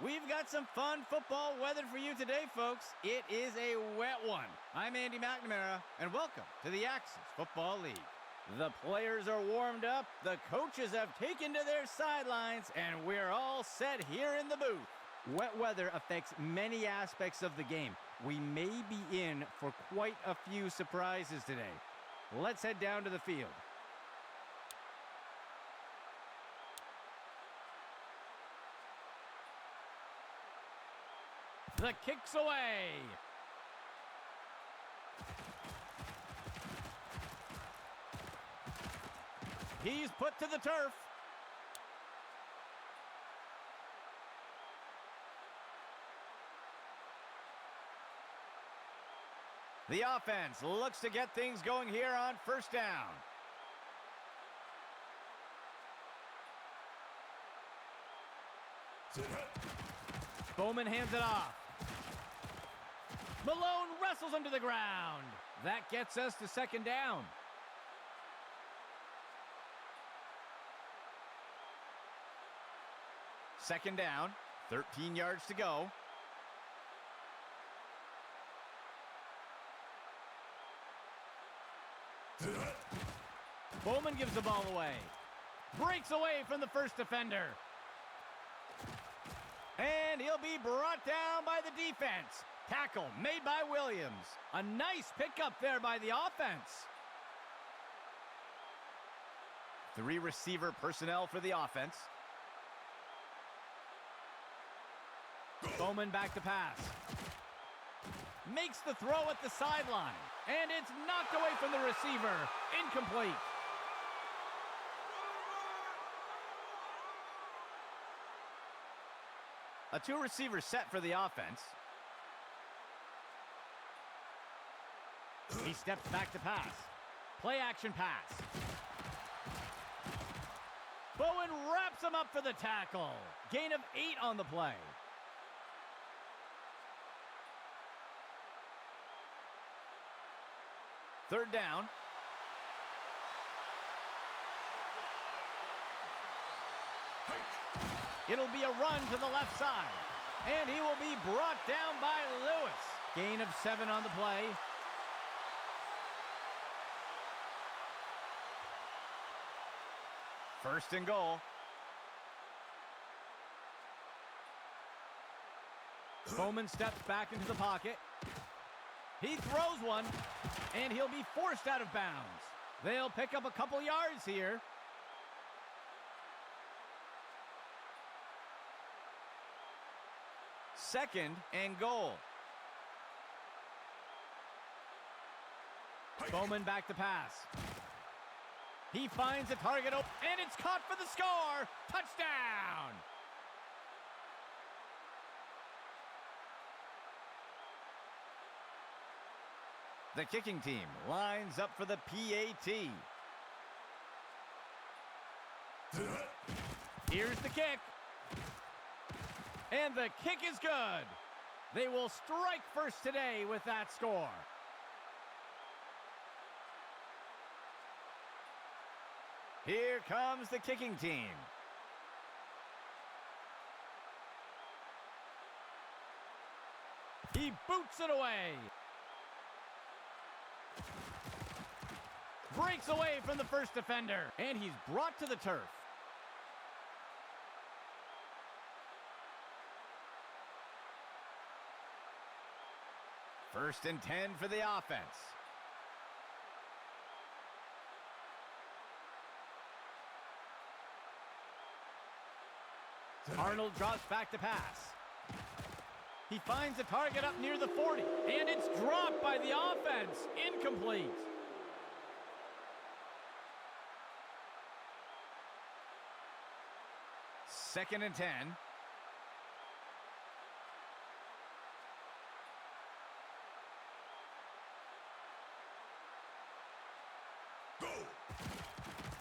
We've got some fun football weather for you today, folks. It is a wet one. I'm Andy McNamara, and welcome to the Axis Football League. The players are warmed up, the coaches have taken to their sidelines, and we're all set here in the booth. Wet weather affects many aspects of the game. We may be in for quite a few surprises today. Let's head down to the field. The kick's away. He's put to the turf. The offense looks to get things going here on first down. Bowman hands it off. Malone wrestles him to the ground. That gets us to second down. Second down, 13 yards to go. Bowman gives the ball away. Breaks away from the first defender. And he'll be brought down by the defense. Tackle made by Williams. A nice pickup there by the offense. 3 receiver personnel for the offense. Bowman back to pass. Makes the throw at the sideline. And it's knocked away from the receiver. Incomplete. A 2-receiver set for the offense. He steps back to pass. Play action pass. Bowen wraps him up for the tackle. Gain of 8 on the play. Third down. It'll be a run to the left side. And he will be brought down by Lewis. Gain of 7 on the play. First and goal. Bowman steps back into the pocket. He throws one, and he'll be forced out of bounds. They'll pick up a couple yards here. Second and goal. Bowman back to pass. He finds a target, and it's caught for the score. Touchdown! The kicking team lines up for the PAT. Here's the kick. And the kick is good. They will strike first today with that score. Here comes the kicking team. He boots it away. Breaks away from the first defender. And he's brought to the turf. First and 10 for the offense. Arnold drops back to pass. He finds a target up near the 40, and it's dropped by the offense. Incomplete. Second and 10.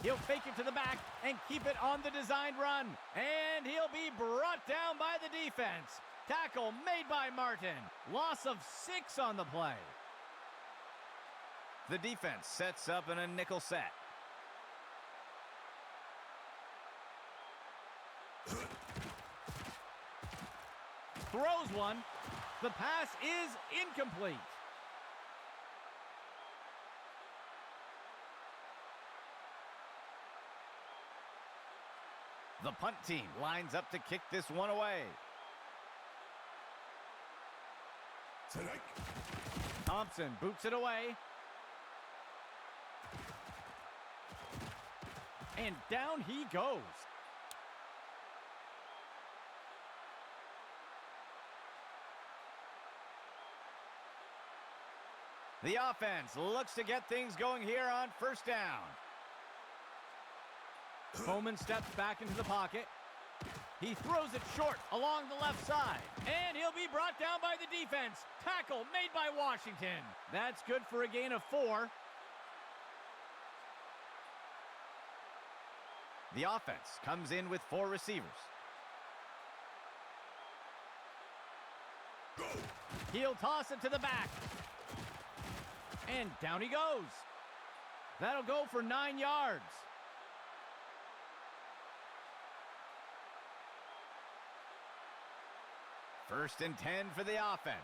He'll fake it to the back and keep it on the designed run. And he'll be brought down by the defense. Tackle made by Martin. Loss of 6 on the play. The defense sets up in a nickel set. throws one. The pass is incomplete. The punt team lines up to kick this one away. Thompson boots it away. And down he goes. The offense looks to get things going here on first down. Bowman steps back into the pocket. He throws it short along the left side. And he'll be brought down by the defense. Tackle made by Washington. That's good for a gain of 4. The offense comes in with 4 receivers. He'll toss it to the back. And down he goes. That'll go for 9 yards. First and 10 for the offense.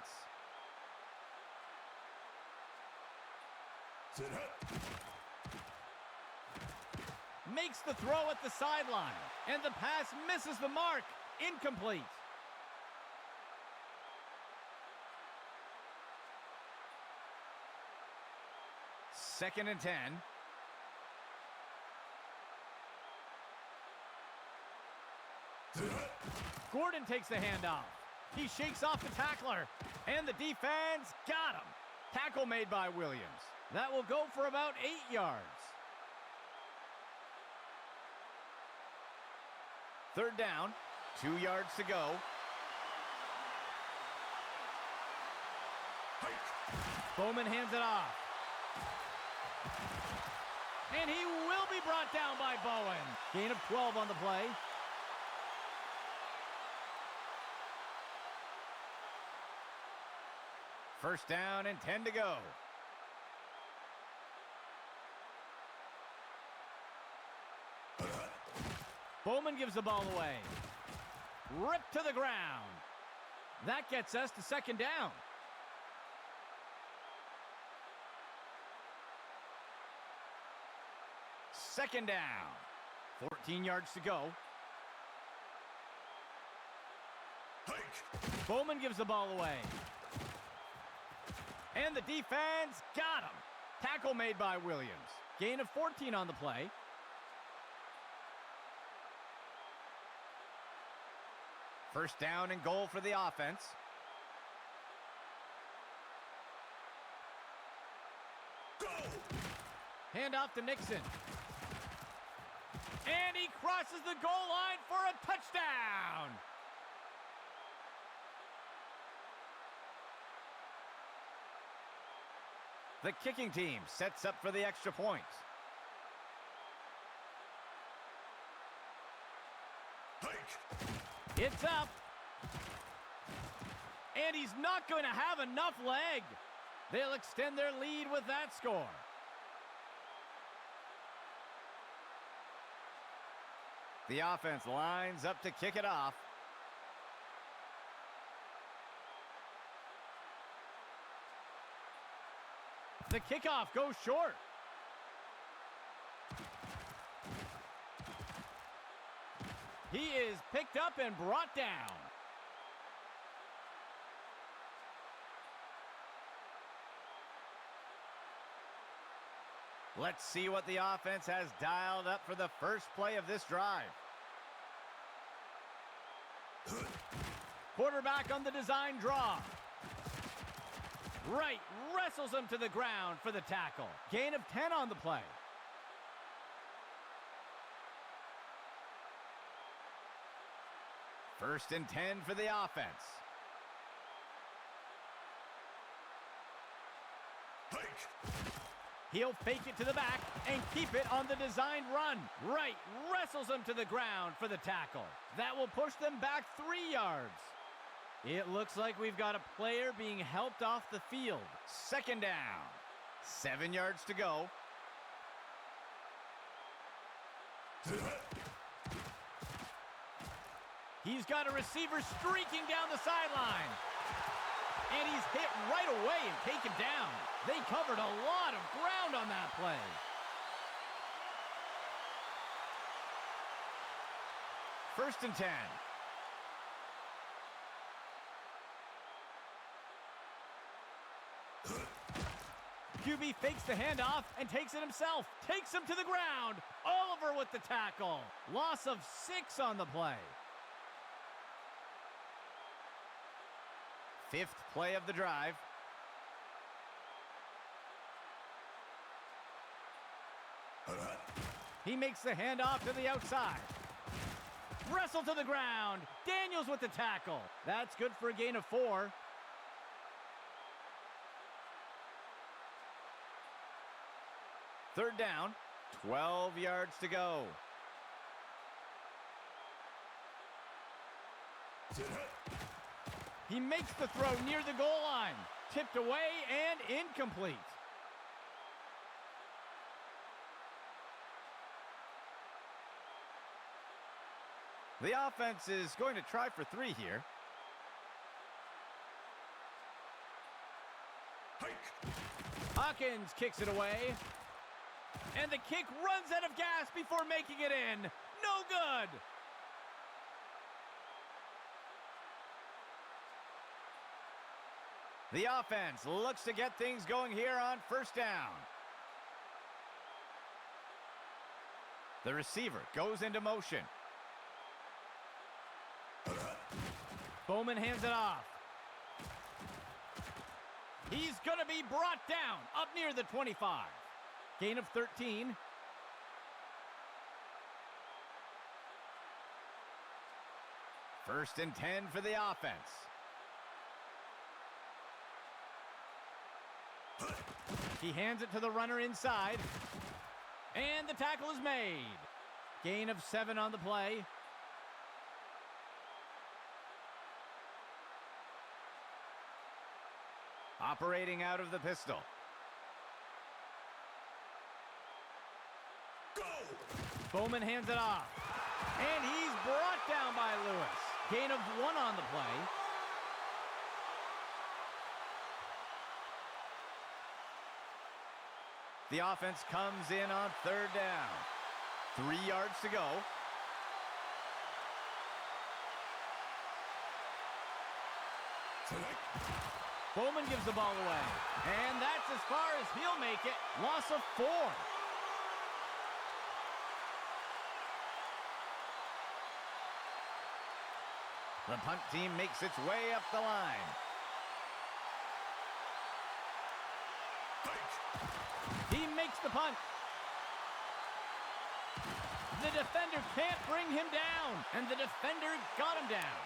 Makes the throw at the sideline. And the pass misses the mark. Incomplete. Second and 10. Gordon takes the handoff. He shakes off the tackler. And the defense got him. Tackle made by Williams. That will go for about 8 yards. Third down, 2 yards to go. Bowman hands it off. And he will be brought down by Bowen. Gain of 12 on the play. First down and 10 to go. Bowman gives the ball away. Ripped to the ground. That gets us to second down. Second down. 14 yards to go. Bowman gives the ball away. And the defense got him. Tackle made by Williams. Gain of 14 on the play. First down and goal for the offense. Handoff to Nixon. And he crosses the goal line for a touchdown. The kicking team sets up for the extra point. It's up. And he's not going to have enough leg. They'll extend their lead with that score. The offense lines up to kick it off. The kickoff goes short. He is picked up and brought down. Let's see what the offense has dialed up for the first play of this drive. Quarterback on the design draw. Right, wrestles him to the ground for the tackle. Gain of 10 on the play. First and 10 for the offense. He'll fake it to the back and keep it on the designed run. Right, wrestles him to the ground for the tackle. That will push them back 3 yards. It looks like we've got a player being helped off the field. Second down. 7 yards to go. He's got a receiver streaking down the sideline. And he's hit right away and taken down. They covered a lot of ground on that play. First and 10. QB fakes the handoff and takes it himself. Takes him to the ground. Oliver with the tackle. Loss of 6 on the play. Fifth play of the drive. He makes the handoff to the outside. Wrestle to the ground. Daniels with the tackle. That's good for a gain of 4. Third down, 12 yards to go. He makes the throw near the goal line. Tipped away and incomplete. The offense is going to try for 3 here. Hawkins kicks it away. And the kick runs out of gas before making it in. No good. The offense looks to get things going here on first down. The receiver goes into motion. Bowman hands it off. He's going to be brought down up near the 25. Gain of 13. First and 10 for the offense. He hands it to the runner inside. And the tackle is made. Gain of 7 on the play. Operating out of the pistol. Go! Bowman hands it off. And he's brought down by Lewis. Gain of 1 on the play. The offense comes in on third down. 3 yards to go. Bowman gives the ball away. And that's as far as he'll make it. Loss of 4. The punt team makes its way up the line. He makes the punt. The defender can't bring him down. And the defender got him down.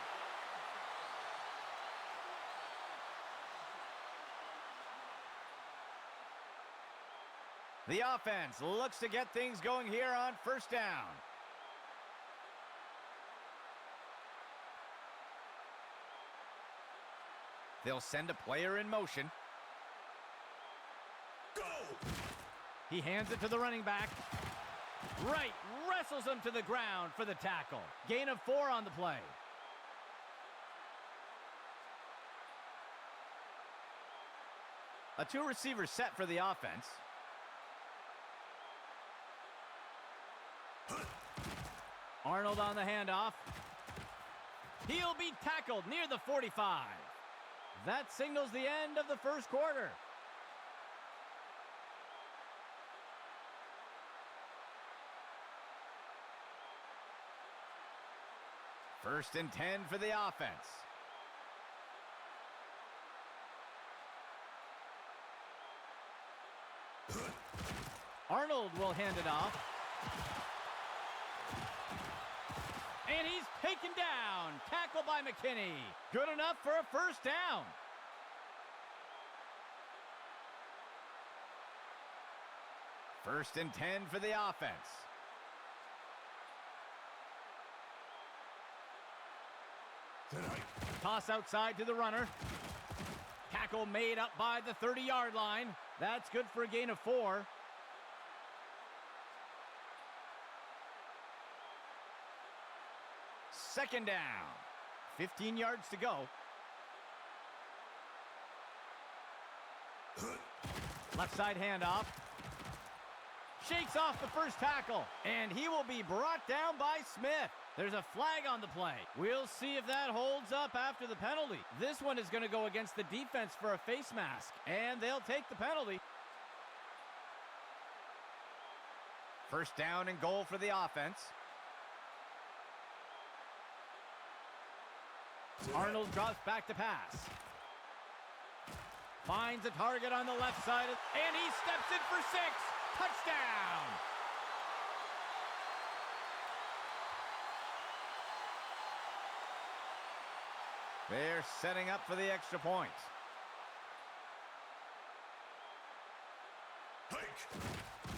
The offense looks to get things going here on first down. They'll send a player in motion. Go! He hands it to the running back. Right, wrestles him to the ground for the tackle. Gain of 4 on the play. A 2-receiver set for the offense. Arnold on the handoff. He'll be tackled near the 45. That signals the end of the first quarter. First and 10 for the offense. Arnold will hand it off. And he's taken down. Tackle by McKinney. Good enough for a first down. First and 10 for the offense. Toss outside to the runner. Tackle made up by the 30-yard line. That's good for a gain of 4. second down. 15 yards to go. Left side handoff. Shakes off the first tackle, and he will be brought down by Smith. There's a flag on the play. We'll see if that holds up after the penalty. This one is going to go against the defense for a face mask, and they'll take the penalty. First down and goal for the offense. Arnold drops back to pass. Finds a target on the left side, and he steps in for 6. Touchdown! They're setting up for the extra point.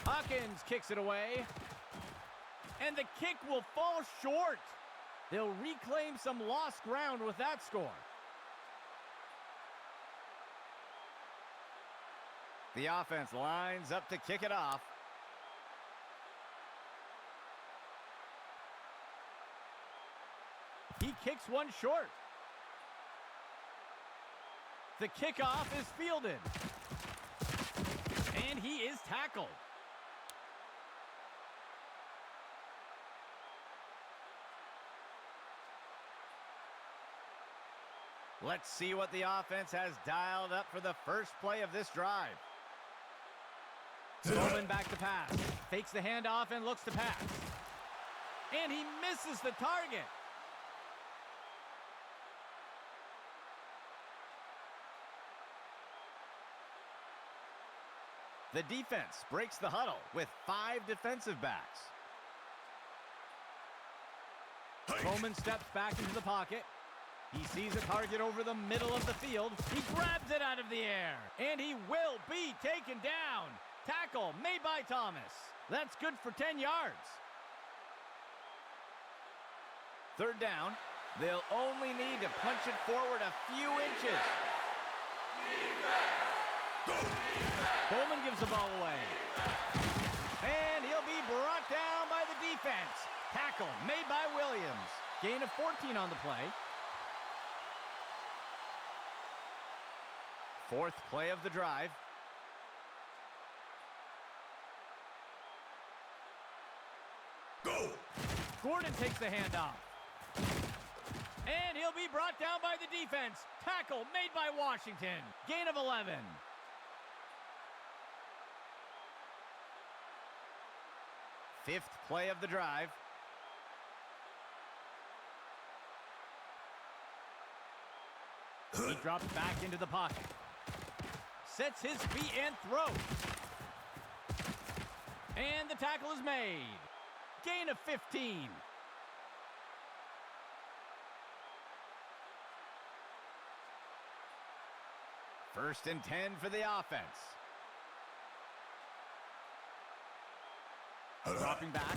Hawkins kicks it away, and the kick will fall short. They'll reclaim some lost ground with that score. The offense lines up to kick it off. He kicks one short. The kickoff is fielded. And he is tackled. Let's see what the offense has dialed up for the first play of this drive. Bowman back to pass. Fakes the handoff and looks to pass. And he misses the target. The defense breaks the huddle with 5 defensive backs. Bowman steps back into the pocket. He sees a target over the middle of the field. He grabs it out of the air. And he will be taken down. Tackle made by Thomas. That's good for 10 yards. Third down. They'll only need to punch it forward a few inches. Bowman gives the ball away. And he'll be brought down by the defense. Tackle made by Williams. Gain of 14 on the play. Fourth play of the drive. Go! Gordon takes the handoff. And he'll be brought down by the defense. Tackle made by Washington. Gain of 11. Fifth play of the drive. He drops back into the pocket. Sets his feet and throws. And the tackle is made. Gain of 15. First and 10 for the offense. Dropping back.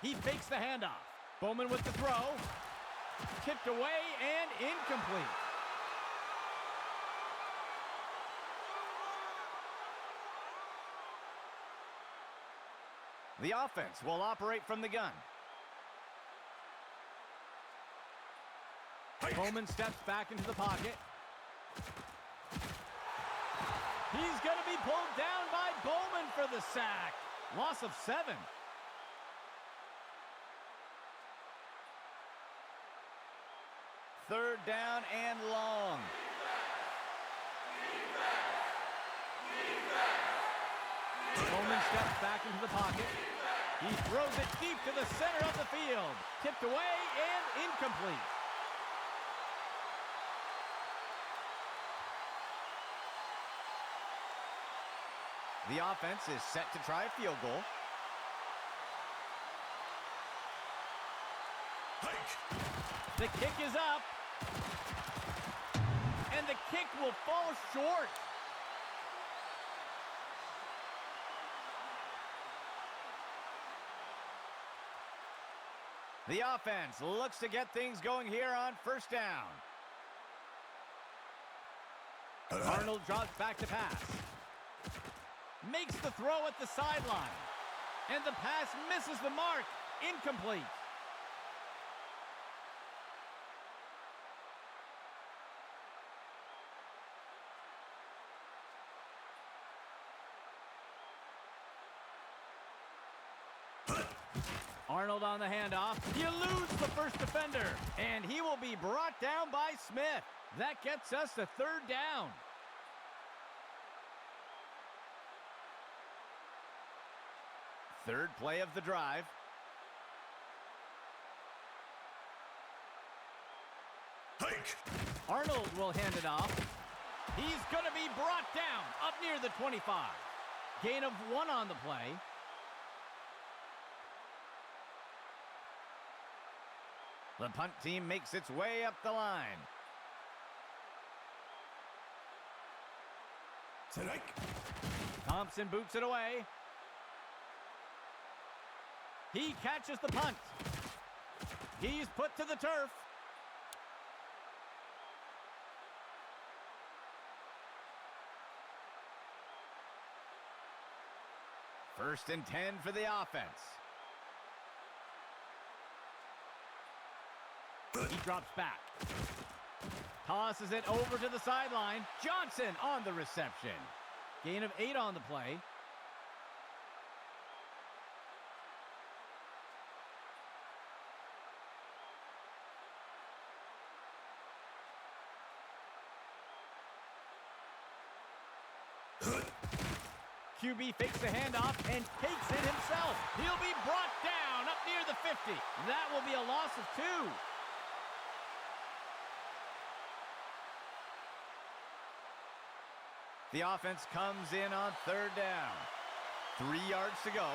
He fakes the handoff. Bowman with the throw. Tipped away and incomplete. The offense will operate from the gun. Bowman steps back into the pocket. He's going to be pulled down by Bowman for the sack. Loss of 7. Third down and long. Bowman steps back into the pocket. He throws it deep to the center of the field. Tipped away and incomplete. The offense is set to try a field goal. The kick is up. And the kick will fall short. The offense looks to get things going here on first down. Arnold drops back to pass. Makes the throw at the sideline. And the pass misses the mark. Incomplete. Arnold on the handoff. You lose the first defender, and he will be brought down by Smith. That gets us to third down. Third play of the drive. Hike. Arnold will hand it off. He's going to be brought down up near the 25. Gain of 1 on the play. The punt team makes its way up the line. Strike. Thompson boots it away. He catches the punt. He's put to the turf. First and 10 for the offense. He drops back. Tosses it over to the sideline. Johnson on the reception. Gain of 8 on the play. QB fakes the handoff and takes it himself. He'll be brought down up near the 50. That will be a loss of 2. The offense comes in on third down. 3 yards to go.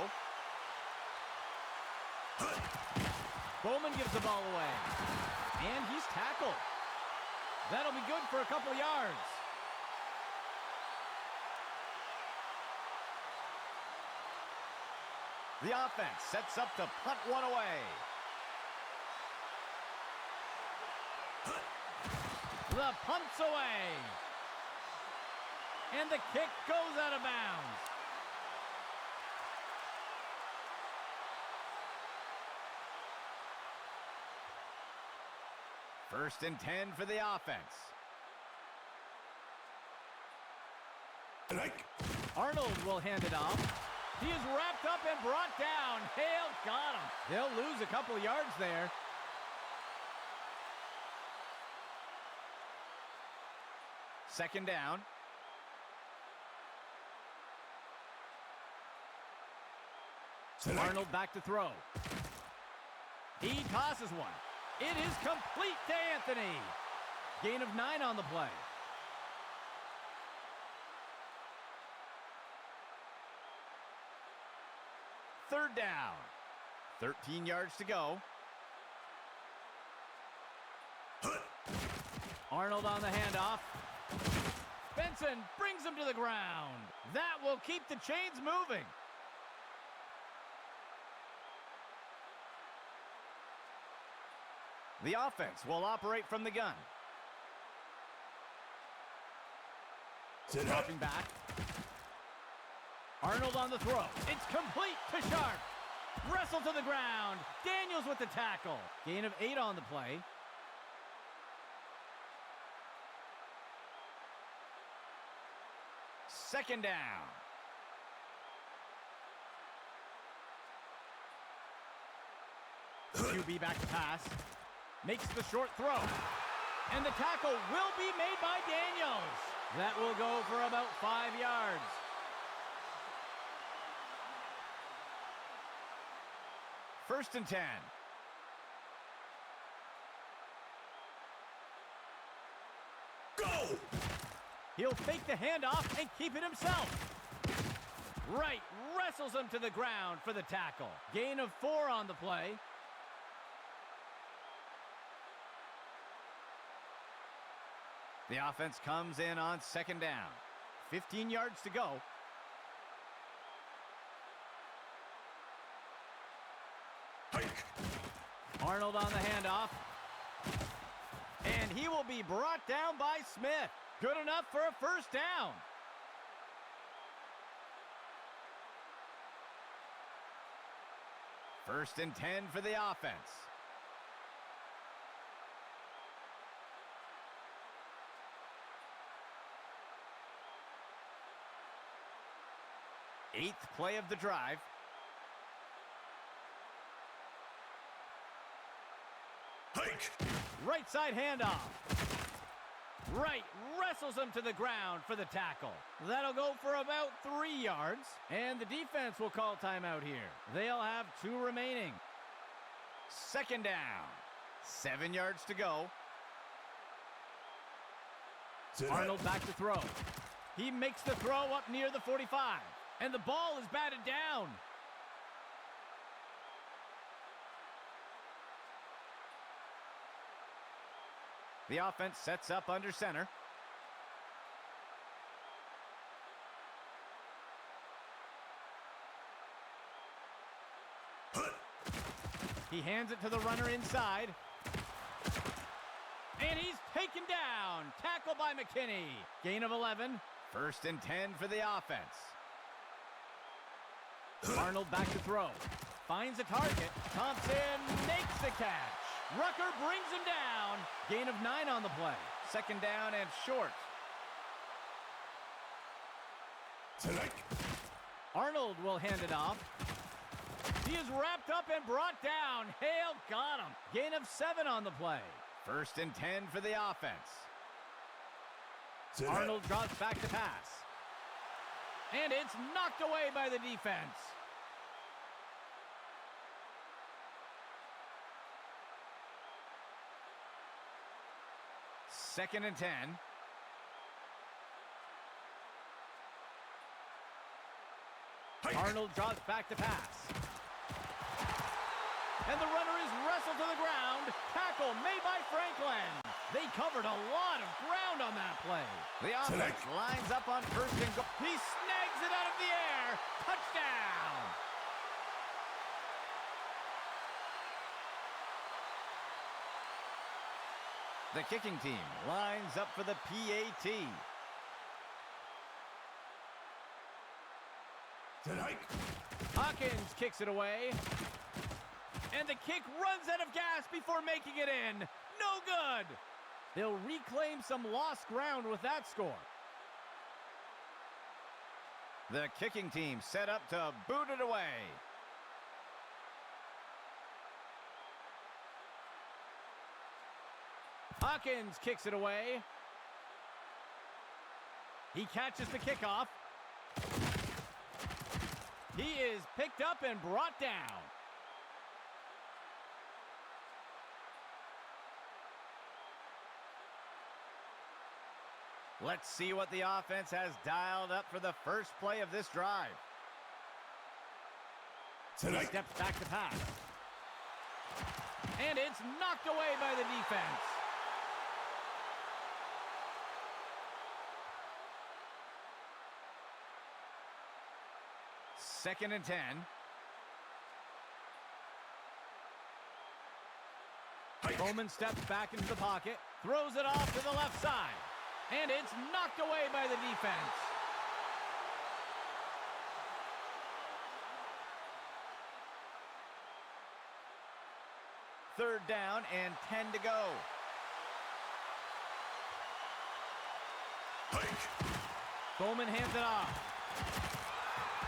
Bowman gives the ball away. And he's tackled. That'll be good for a couple yards. The offense sets up to punt one away. The punt's away. And the kick goes out of bounds. First and 10 for the offense. Strike. Arnold will hand it off. He is wrapped up and brought down. Hale got him. They'll lose a couple yards there. Second down. Strike. Arnold back to throw. He tosses one. It is complete to Anthony. Gain of 9 on the play. Third down. 13 yards to go. Arnold on the handoff. Benson brings him to the ground. That will keep the chains moving. The offense will operate from the gun. Dropping back. Arnold on the throw. It's complete to Sharp. Wrestle to the ground. Daniels with the tackle. Gain of 8 on the play. Second down. QB back to pass. Makes the short throw. And the tackle will be made by Daniels. That will go for about 5 yards. First and 10. Go! He'll fake the handoff and keep it himself. Right, wrestles him to the ground for the tackle. Gain of 4 on the play. The offense comes in on second down. 15 yards to go. Hike. Arnold on the handoff. And he will be brought down by Smith. Good enough for a first down. First and 10 for the offense. Eighth play of the drive. Hike! Right side handoff. Right, wrestles him to the ground for the tackle. That'll go for about 3 yards, and the defense will call timeout here. They'll have 2 remaining. Second down. 7 yards to go. Arnold back to throw. He makes the throw up near the 45, and the ball is batted down. The offense sets up under center. He hands it to the runner inside. And he's taken down. Tackle by McKinney. Gain of 11. First and 10 for the offense. Arnold back to throw. Finds a target. Thompson makes the catch. Rucker brings him down. Gain of 9 on the play. Second down and short. Arnold will hand it off. He is wrapped up and brought down. Hale got him. Gain of 7 on the play. First and 10 for the offense. Arnold drops back to pass. And it's knocked away by the defense. Second and 10. Arnold drops back to pass. And the runner is wrestled to the ground. Tackle made by Franklin. They covered a lot of ground on that play. The offense lines up on first and goal. He snags it out of the air. Touchdown. The kicking team lines up for the PAT. Hawkins kicks it away. And the kick runs out of gas before making it in. No good. They'll reclaim some lost ground with that score. The kicking team set up to boot it away. Hawkins kicks it away. He catches the kickoff. He is picked up and brought down. Let's see what the offense has dialed up for the first play of this drive. He steps back to pass. And it's knocked away by the defense. Second and 10. Bowman steps back into the pocket, throws it off to the left side. And it's knocked away by the defense. Third down and 10 to go. Bowman hands it off.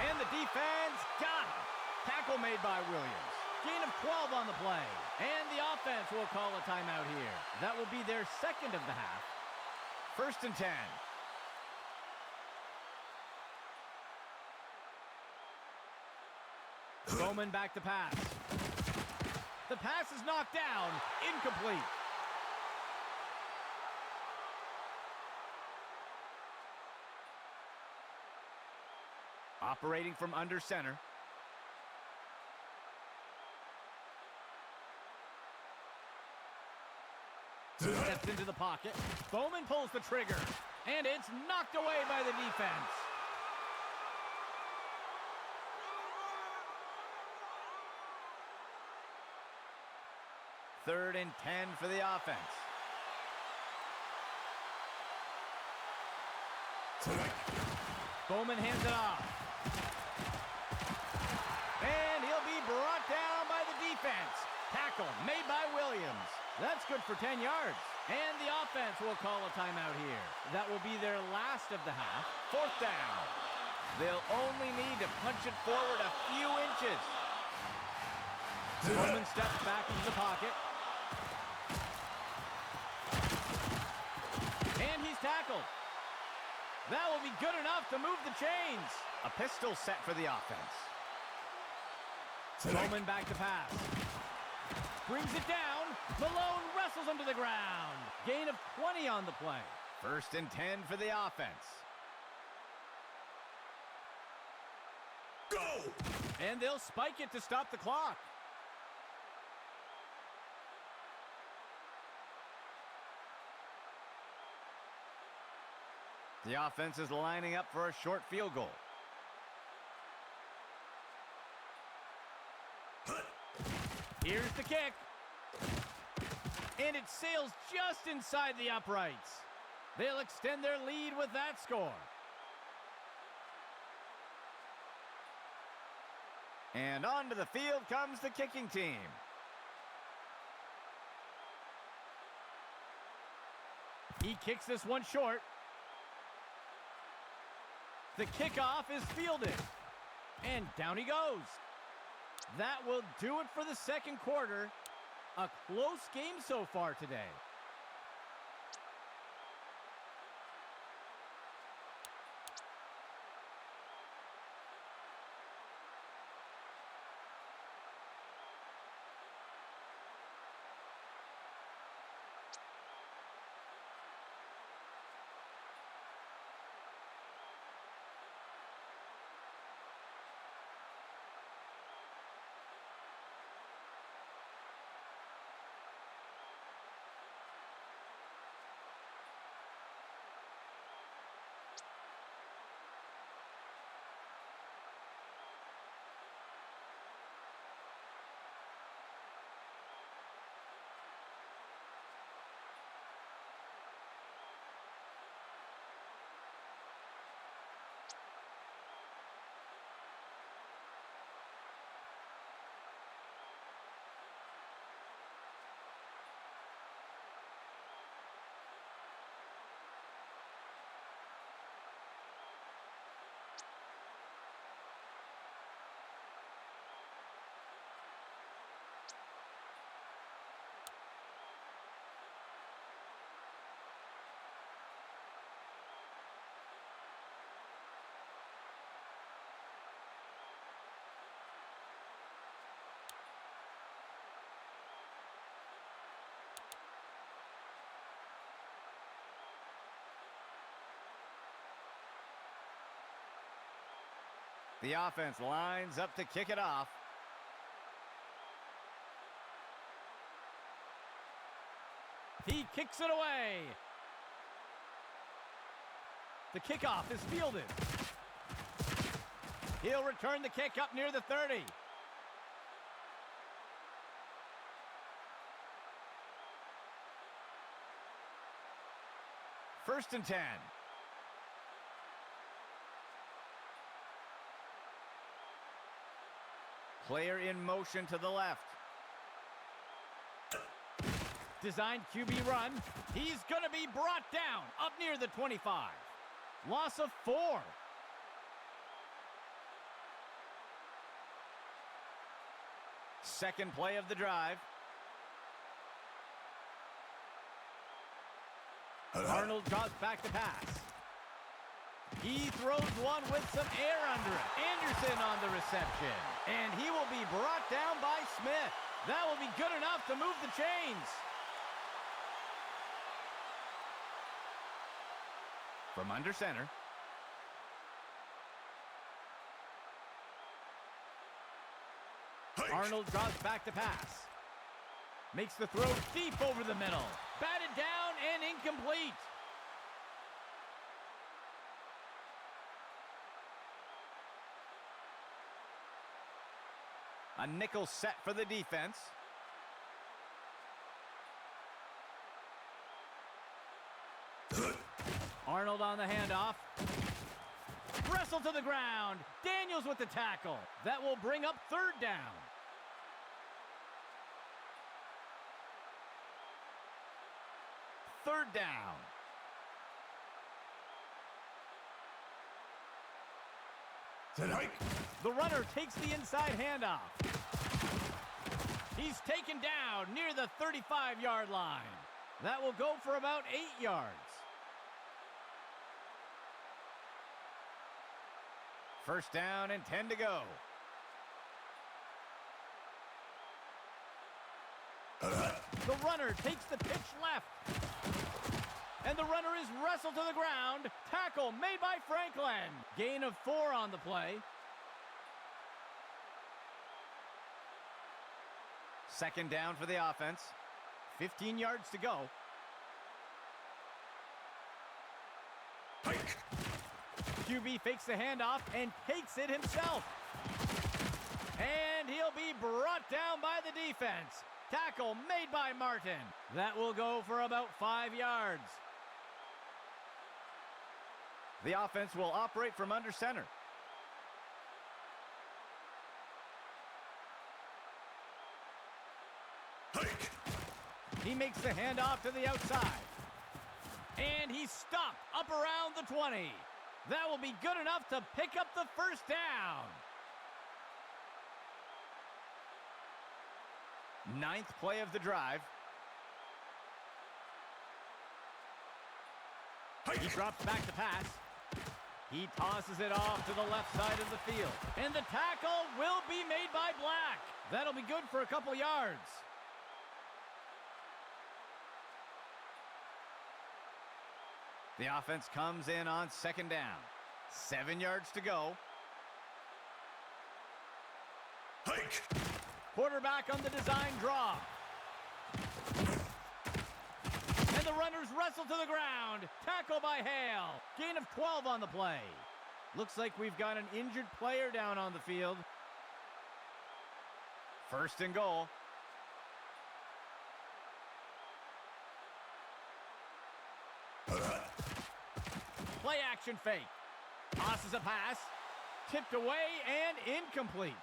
And the defense got him. Tackle made by Williams. Gain of 12 on the play. And the offense will call a timeout here. That will be their second of the half. First and 10. Bowman back to pass. The pass is knocked down. Incomplete. Operating from under center. Steps into the pocket. Bowman pulls the trigger. And it's knocked away by the defense. Third and 10 for the offense. Bowman hands it off. And he'll be brought down by the defense. Tackle made by Williams. That's good for 10 yards. And the offense will call a timeout here. That will be their last of the half. Fourth down. They'll only need to punch it forward a few inches. Bowman steps back into the pocket. That will be good enough to move the chains. A pistol set for the offense. Bowman back to pass. Brings it down. Malone wrestles him to the ground. Gain of 20 on the play. 1st and 10 for the offense. Go! And they'll spike it to stop the clock. The offense is lining up for a short field goal. Here's the kick. And it sails just inside the uprights. They'll extend their lead with that score. And onto the field comes the kicking team. He kicks this one short. The kickoff is fielded. And down he goes. That will do it for the second quarter. A close game so far today. The offense lines up to kick it off. He kicks it away. The kickoff is fielded. He'll return the kick up near the 30. First and 10. Player in motion to the left. Designed QB run. He's going to be brought down up near the 25. Loss of 4. Second play of the drive. Arnold drops back to pass. He throws one with some air under it. Anderson on the reception. And he will be brought down by Smith. That will be good enough to move the chains. From under center. Arnold drops back to pass. Makes the throw deep over the middle. Batted down and incomplete. A nickel set for the defense. Arnold on the handoff. Wrestle to the ground. Daniels with the tackle. That will bring up third down. Third down. The runner takes the inside handoff. He's taken down near the 35-yard line. That will go for about 8 yards. First down and 10 to go. The runner takes the pitch left. And the runner is wrestled to the ground. Tackle made by Franklin. Gain of 4 on the play. Second down for the offense. 15 yards to go. Hike. QB fakes the handoff and takes it himself. And he'll be brought down by the defense. Tackle made by Martin. That will go for about 5 yards. The offense will operate from under center. Hike. He makes the handoff to the outside. And he's stopped up around the 20. That will be good enough to pick up the first down. 9th play of the drive. Hike. He drops back to pass. He tosses it off to the left side of the field. And the tackle will be made by Black. That'll be good for a couple yards. The offense comes in on second down. 7 yards to go. Hike. Quarterback on the design draw. And the runners wrestle to the ground. Tackle by Hale. Gain of 12 on the play. Looks like we've got an injured player down on the field. First and goal. Play action fake. Tosses a pass. Tipped away and incomplete.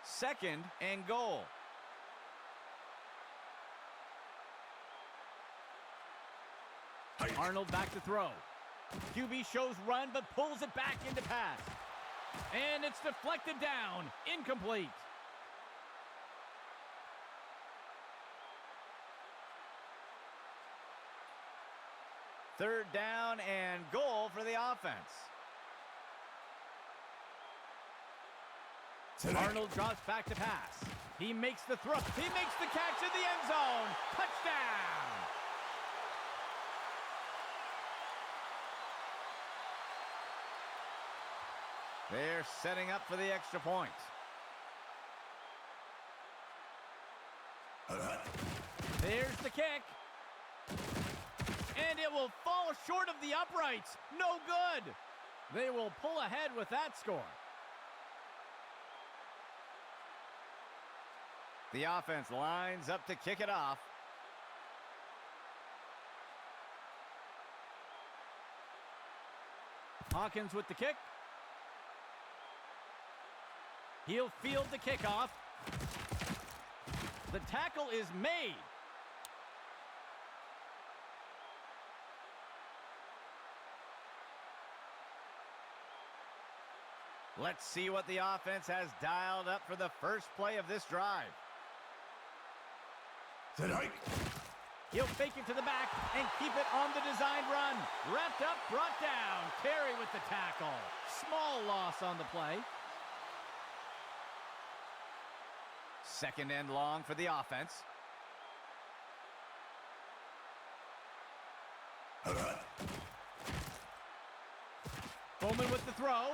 Second and goal. Arnold back to throw. QB shows run but pulls it back into pass. And it's deflected down. Incomplete. Third down and goal for the offense. Arnold drops back to pass. He makes the throw. He makes the catch in the end zone. Touchdown! They're setting up for the extra point. There's the kick. And it will fall short of the uprights. No good. They will pull ahead with that score. The offense lines up to kick it off. Hawkins with the kick. He'll field the kickoff. The tackle is made. Let's see what the offense has dialed up for the first play of this drive. He'll fake it to the back and keep it on the design run. Wrapped up, brought down. Terry with the tackle. Small loss on the play. Second and long for the offense. Bowman with the throw.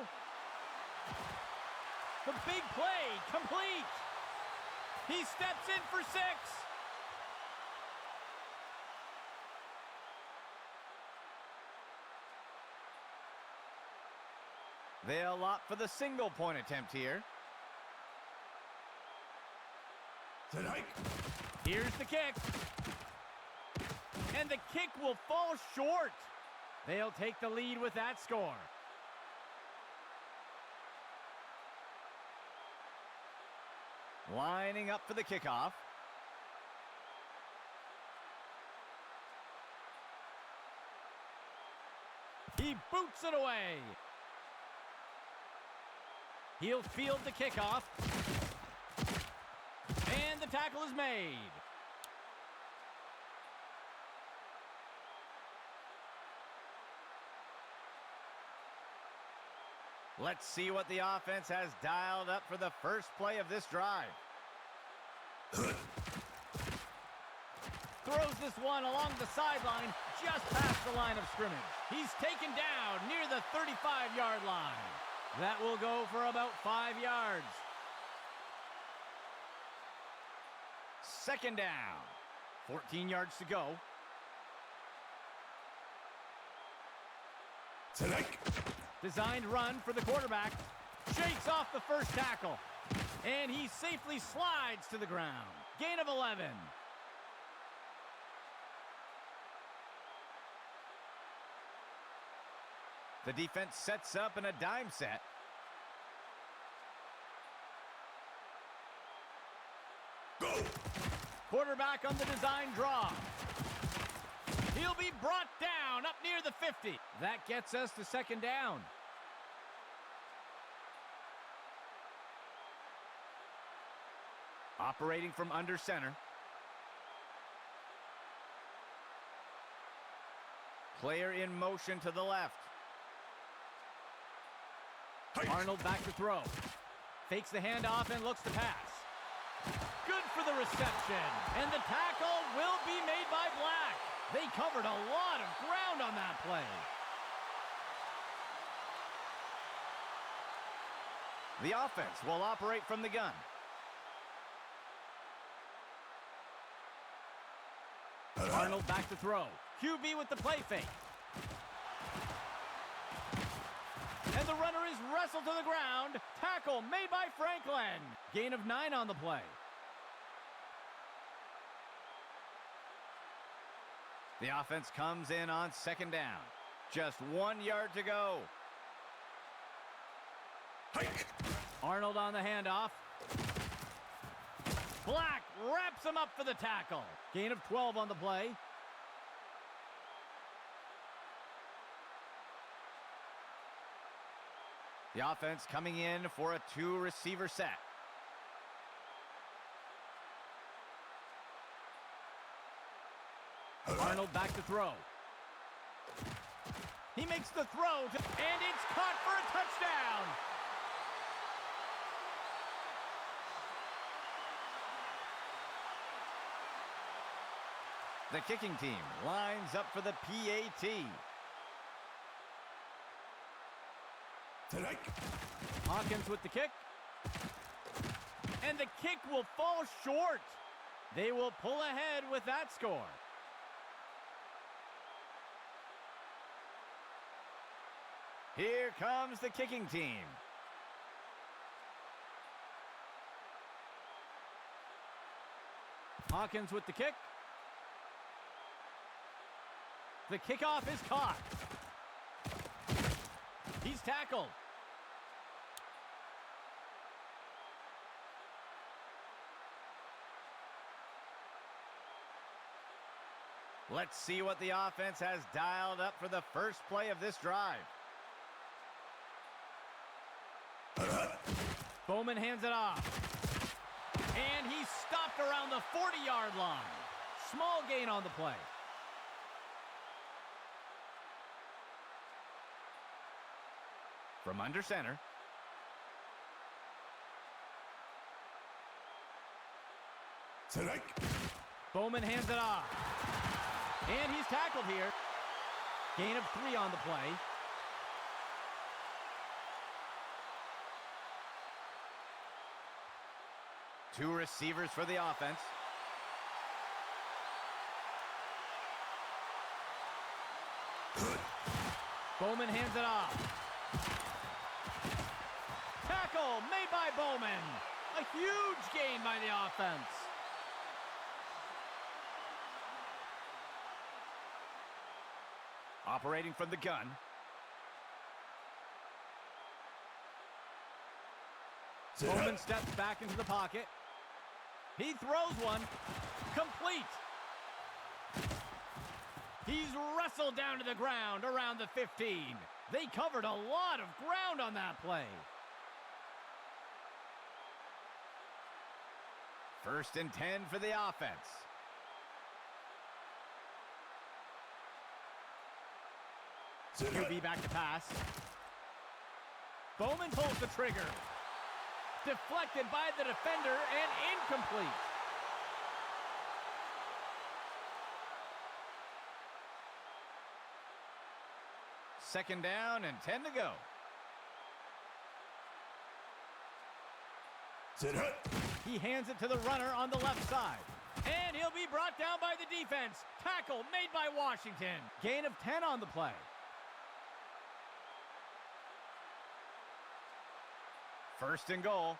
The big play, complete. He steps in for 6. They'll opt for the single point attempt here. Here's the kick. And the kick will fall short. They'll take the lead with that score. Lining up for the kickoff. He boots it away. He'll field the kickoff. And the tackle is made. Let's see what the offense has dialed up for the first play of this drive. Throws this one along the sideline, just past the line of scrimmage. He's taken down near the 35-yard line. That will go for about 5 yards. Second down. 14 yards to go. Designed run for the quarterback. Shakes off the first tackle. And he safely slides to the ground. Gain of 11. The defense sets up in a dime set. Go! Quarterback on the design draw. He'll be brought down up near the 50. That gets us to second down. Operating from under center. Player in motion to the left. Arnold back to throw. Fakes the handoff and looks to pass. Good for the reception. And the tackle will be made by Black. They covered a lot of ground on that play. The offense will operate from the gun. Arnold back to throw. QB with the play fake. And the runner is wrestled to the ground. Tackle made by Franklin. Gain of 9 on the play. The offense comes in on second down. Just 1 yard to go. Hike! Arnold on the handoff. Black wraps him up for the tackle. Gain of 12 on the play. The offense coming in for a 2-receiver set. Arnold back to throw. He makes the throw, and it's caught for a touchdown. The kicking team lines up for the PAT. Hawkins with the kick. And the kick will fall short. They will pull ahead with that score. Here comes the kicking team. Hawkins with the kick. The kickoff is caught. He's tackled. Let's see what the offense has dialed up for the first play of this drive. Bowman hands it off. And he's stopped around the 40-yard line. Small gain on the play. From under center. Bowman hands it off. And he's tackled here. Gain of 3 on the play. Two receivers for the offense. Bowman hands it off. Tackle made by Bowman. A huge gain by the offense. Operating from the gun. Bowman steps back into the pocket. He throws one. Complete. He's wrestled down to the ground around the 15. They covered a lot of ground on that play. First and 10 for the offense. QB back to pass. Bowman pulls the trigger. Deflected by the defender and incomplete. Second down and 10 to go. Sit up. He hands it to the runner on the left side. And he'll be brought down by the defense. Tackle made by Washington. Gain of 10 on the play. First and goal.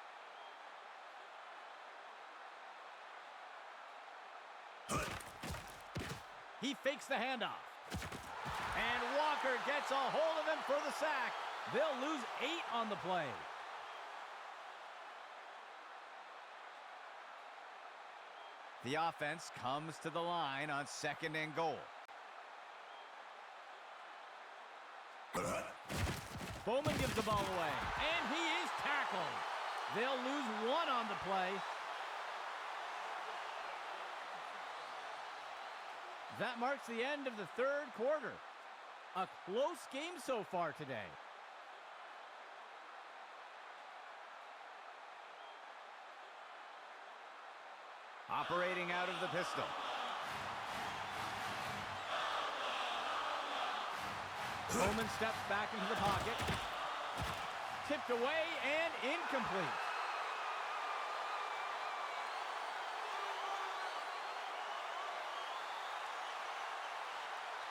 He fakes the handoff. And Walker gets a hold of him for the sack. They'll lose 8 on the play. The offense comes to the line on second and goal. Bowman gives the ball away, and he is tackled. They'll lose 1 on the play. That marks the end of the third quarter. A close game so far today. Operating out of the pistol. Bowman steps back into the pocket. Tipped away and incomplete.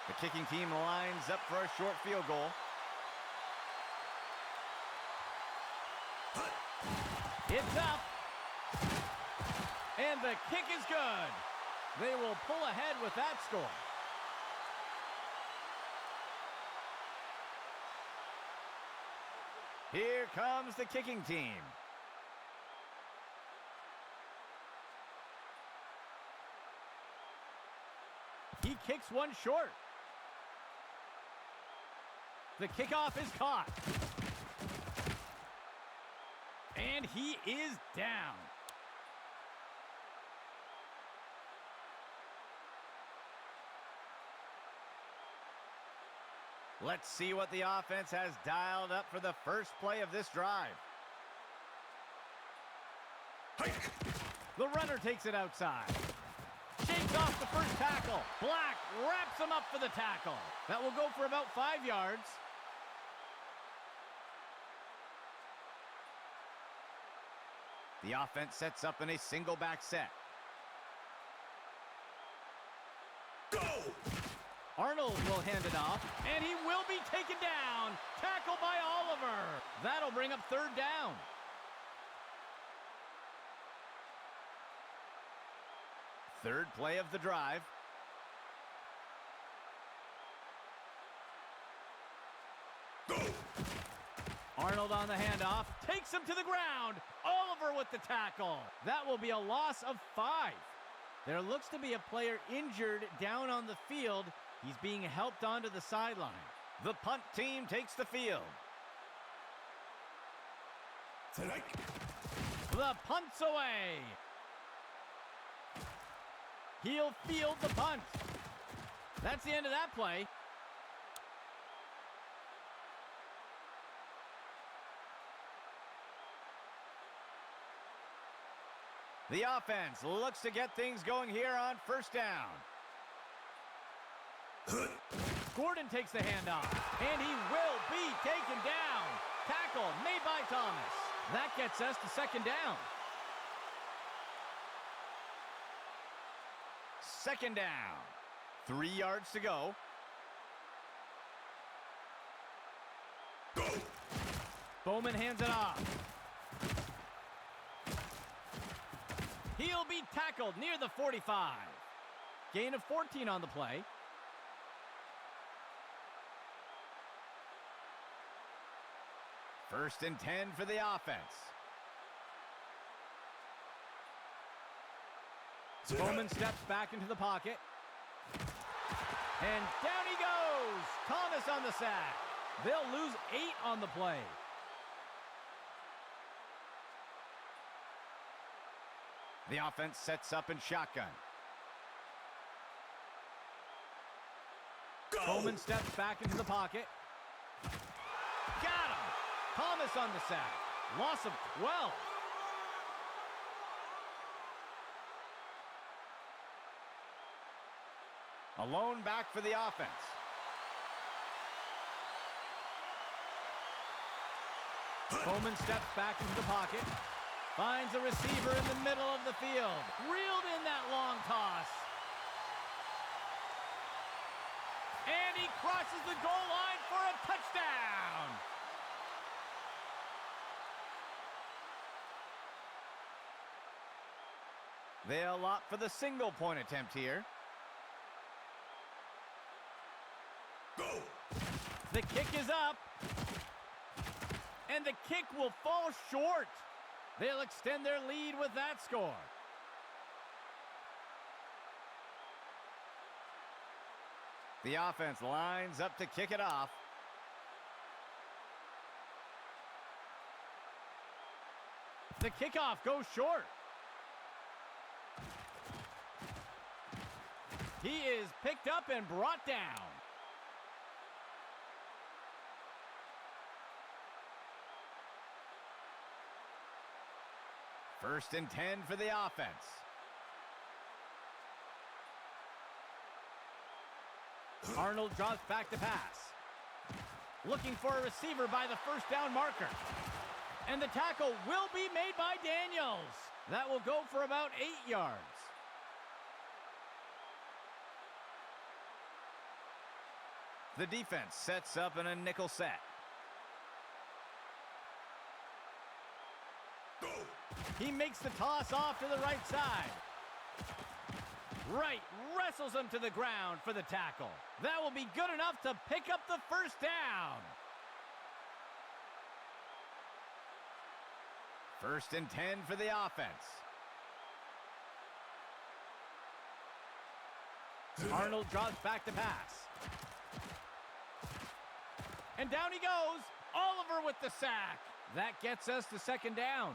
The kicking team lines up for a short field goal. It's up. And the kick is good. They will pull ahead with that score. Here comes the kicking team. He kicks one short. The kickoff is caught. And he is down. Let's see what the offense has dialed up for the first play of this drive. Hike. The runner takes it outside. Shakes off the first tackle. Black wraps him up for the tackle. That will go for about 5 yards. The offense sets up in a single back set. Go! Arnold will hand it off, and he will be taken down. Tackled by Oliver. That'll bring up third down. Third play of the drive. Go! Arnold on the handoff, takes him to the ground. Oliver with the tackle. That will be a loss of 5. There looks to be a player injured down on the field. He's being helped onto the sideline. The punt team takes the field. Tonight. The punt's away. He'll field the punt. That's the end of that play. The offense looks to get things going here on first down. Gordon takes the handoff, and he will be taken down. Tackle made by Thomas. That gets us to second down. Second down. 3 yards to go. Go! Bowman hands it off. He'll be tackled near the 45. Gain of 14 on the play. First and 10 for the offense. Bowman steps back into the pocket. And down he goes. Thomas on the sack. They'll lose 8 on the play. The offense sets up in shotgun. Go! Bowman steps back into the pocket. Got him. Thomas on the sack. Loss of 12. Alone back for the offense. Bowman steps back into the pocket. Finds a receiver in the middle of the field. Reeled in that long toss. And he crosses the goal line for a touchdown. They'll opt for the single point attempt here. Go! The kick is up. And the kick will fall short. They'll extend their lead with that score. The offense lines up to kick it off. The kickoff goes short. He is picked up and brought down. First and 10 for the offense. Arnold drops back to pass. Looking for a receiver by the first down marker. And the tackle will be made by Daniels. That will go for about 8 yards. The defense sets up in a nickel set. Go! He makes the toss off to the right side. Right wrestles him to the ground for the tackle. That will be good enough to pick up the first down. First and 10 for the offense. Arnold drops back to pass. And down he goes. Oliver with the sack. That gets us to second down.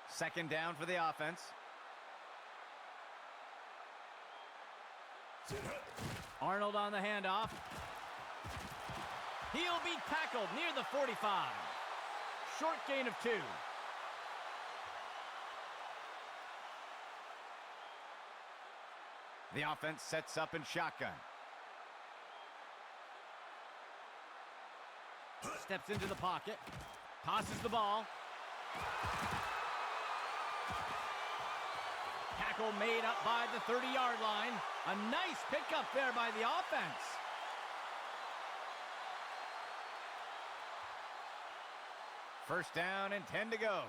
Second down for the offense. Sit up. Arnold on the handoff. He'll be tackled near the 45. Short gain of 2. The offense sets up in shotgun. Steps into the pocket. Tosses the ball. Tackle made up by the 30-yard line. A nice pickup there by the offense. First down and 10 to go.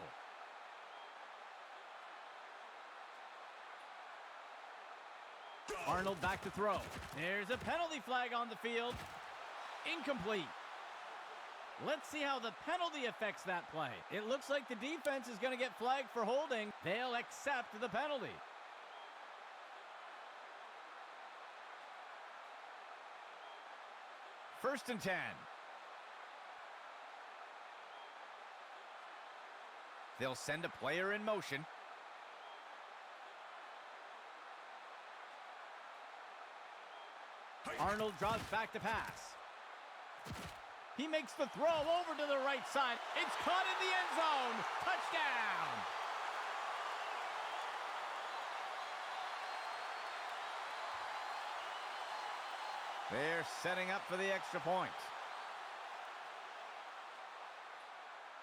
Arnold back to throw. There's a penalty flag on the field. Incomplete. Let's see how the penalty affects that play. It looks like the defense is going to get flagged for holding. They'll accept the penalty. First and 10. They'll send a player in motion. Arnold drops back to pass. He makes the throw over to the right side. It's caught in the end zone. Touchdown! They're setting up for the extra point.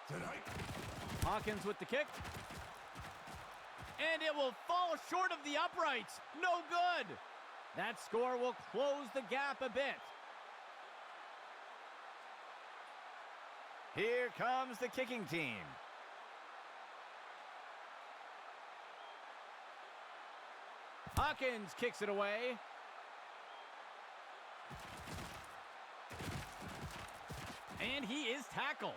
Tonight. Hawkins with the kick. And it will fall short of the uprights. No good. That score will close the gap a bit. Here comes the kicking team. Hawkins kicks it away. And he is tackled.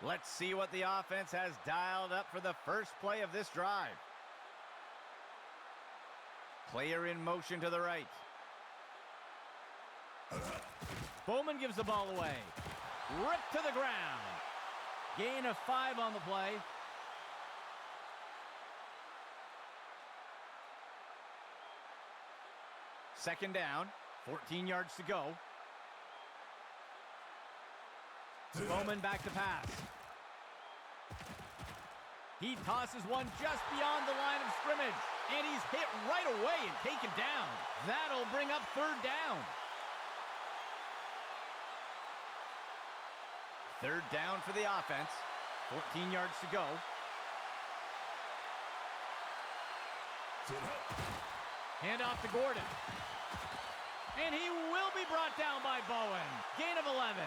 Let's see what the offense has dialed up for the first play of this drive. Player in motion to the right. Bowman gives the ball away. Ripped to the ground. Gain of 5 on the play. Second down, 14 yards to go. Bowman back to pass. He tosses one just beyond the line of scrimmage, and he's hit right away and taken down. That'll bring up third down. Third down for the offense, 14 yards to go. Hand off to Gordon. And he will be brought down by Bowen. Gain of 11.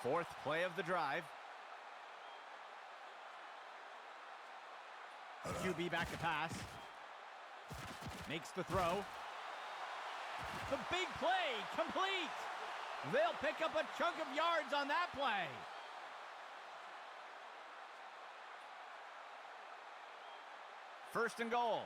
Fourth play of the drive. QB back to pass. Makes the throw. The big play, complete. They'll pick up a chunk of yards on that play. First and goal.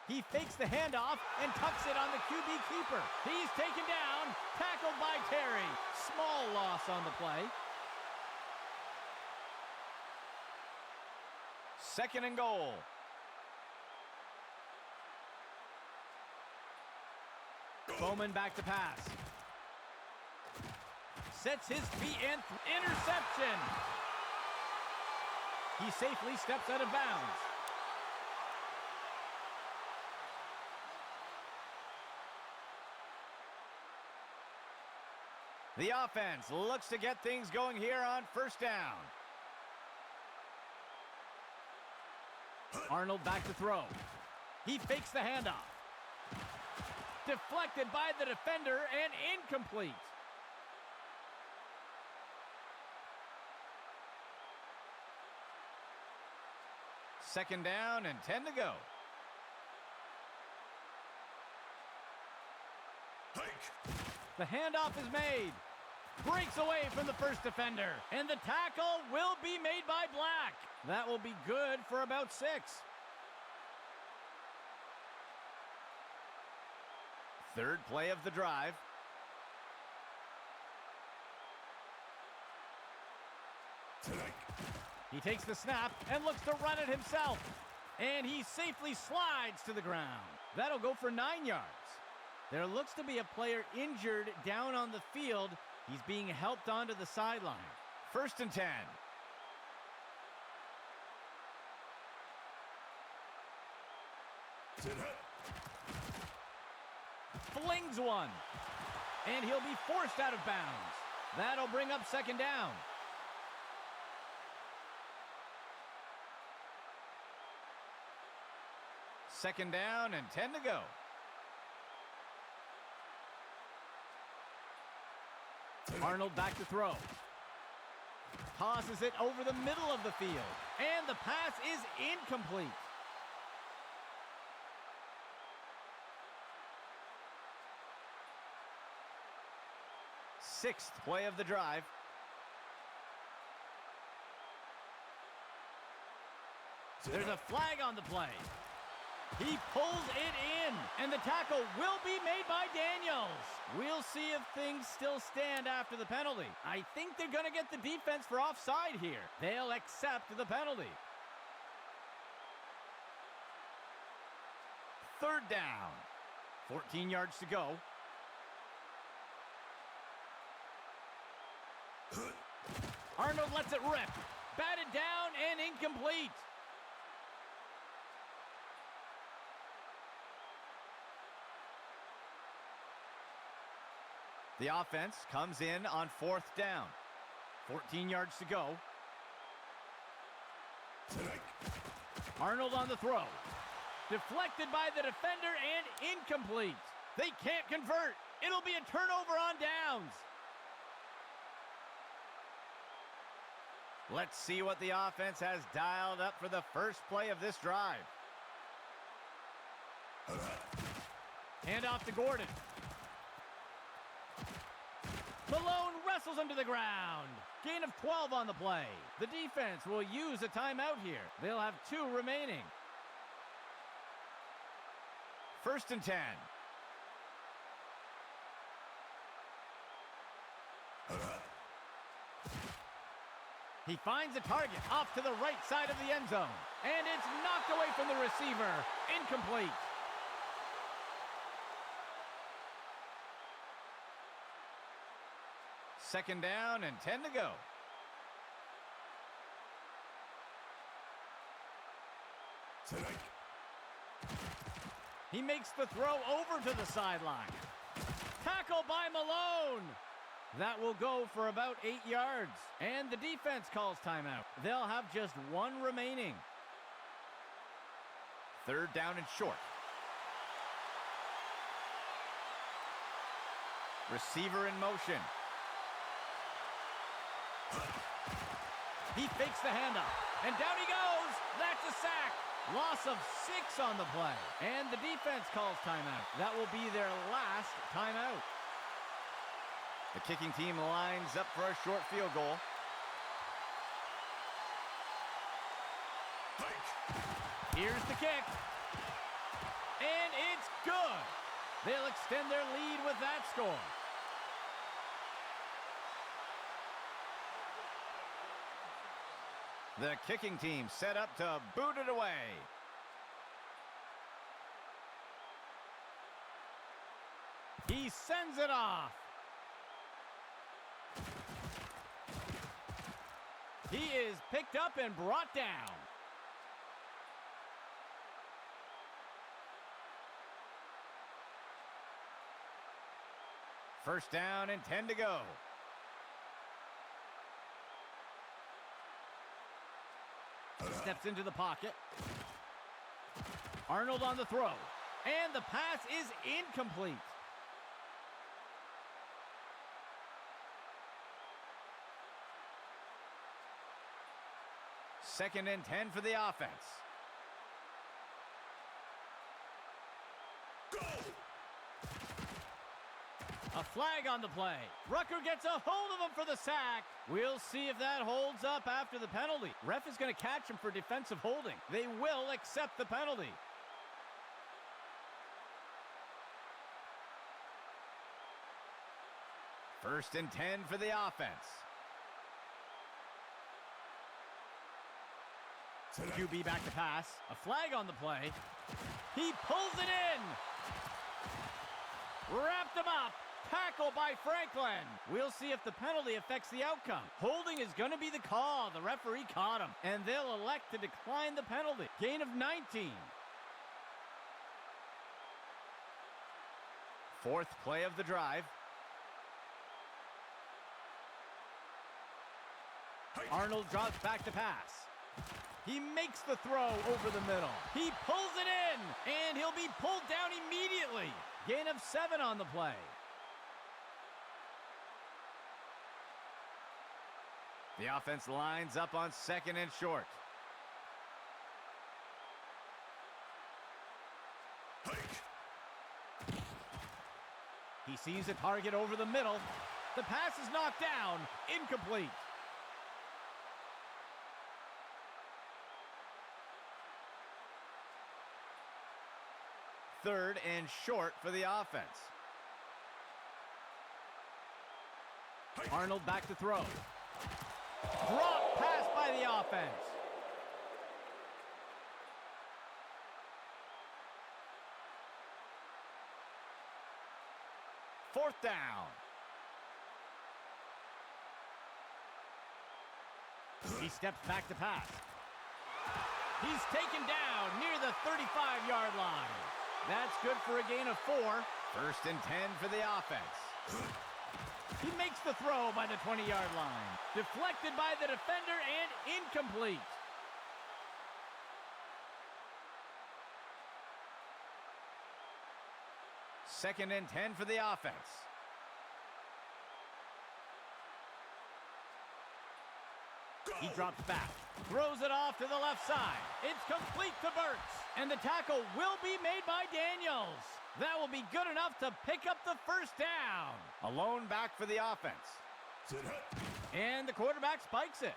He fakes the handoff and tucks it on the QB keeper. He's taken down, tackled by Terry. Small loss on the play. Second and goal. Bowman back to pass. Sets his feet and interception. He safely steps out of bounds. The offense looks to get things going here on first down. Arnold back to throw. He fakes the handoff. Deflected by the defender and incomplete. Second down and 10 to go. The handoff is made. Breaks away from the first defender. And the tackle will be made by Black. That will be good for about 6. Third play of the drive. He takes the snap and looks to run it himself. And he safely slides to the ground. That'll go for 9 yards. There looks to be a player injured down on the field. He's being helped onto the sideline. First and 10. Flings one. And he'll be forced out of bounds. That'll bring up second down. Second down and 10 to go. Arnold back to throw. Tosses it over the middle of the field. And the pass is incomplete. Sixth play of the drive. There's a flag on the play. He pulls it in, and the tackle will be made by Daniels. We'll see if things still stand after the penalty. I think they're going to get the defense for offside here. They'll accept the penalty. Third down. 14 yards to go. Arnold lets it rip. Batted down and incomplete. The offense comes in on fourth down. 14 yards to go. Arnold on the throw. Deflected by the defender and incomplete. They can't convert. It'll be a turnover on downs. Let's see what the offense has dialed up for the first play of this drive. Hand off to Gordon. Malone wrestles him to the ground. Gain of 12 on the play. The defense will use a timeout here. They'll have 2 remaining. First and 10. He finds a target off to the right side of the end zone. And it's knocked away from the receiver. Incomplete. Second down and 10 to go. Tonight. He makes the throw over to the sideline. Tackle by Malone. That will go for about 8 yards. And the defense calls timeout. They'll have just one remaining. Third down and short. Receiver in motion. He fakes the handoff. And down he goes. That's a sack. Loss of 6 on the play. And the defense calls timeout. That will be their last timeout. The kicking team lines up for a short field goal. Here's the kick. And it's good. They'll extend their lead with that score. The kicking team set up to boot it away. He sends it off. He is picked up and brought down. First down and 10 to go. Steps into the pocket. Arnold on the throw. And the pass is incomplete. Second and 10 for the offense. Go! A flag on the play. Rucker gets a hold of him for the sack. We'll see if that holds up after the penalty. Ref is going to catch him for defensive holding. They will accept the penalty. First and 10 for the offense. QB back to pass. A flag on the play. He pulls it in. Wrapped him up. Tackle by Franklin. We'll see if the penalty affects the outcome. Holding is going to be the call. The referee caught him, and they'll elect to decline the penalty. Gain of 19. Fourth play of the drive. Arnold drops back to pass. He makes the throw over the middle. He pulls it in, and he'll be pulled down immediately. Gain of 7 on the play. The offense lines up on second and short. He sees a target over the middle. The pass is knocked down. Incomplete. Third and short for the offense. Arnold back to throw. Drop pass by the offense. Fourth down. He steps back to pass. He's taken down near the 35-yard line. That's good for a gain of 4. First and 10 for the offense. He makes the throw by the 20-yard line. Deflected by the defender and incomplete. Second and 10 for the offense. He drops back, throws it off to the left side. It's complete to Burks, and the tackle will be made by Daniels. That will be good enough to pick up the first down. A lone back for the offense. And the quarterback spikes it.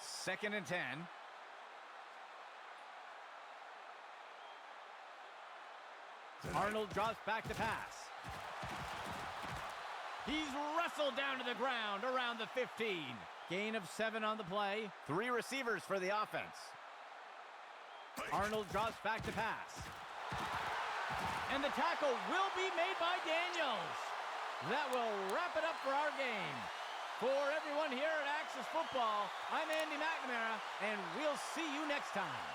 Second and 10. Arnold drops back to pass. He's wrestled down to the ground around the 15. Gain of 7 on the play. 3 receivers for the offense. Arnold drops back to pass. And the tackle will be made by Daniels. That will wrap it up for our game. For everyone here at Axis Football, I'm Andy McNamara, and we'll see you next time.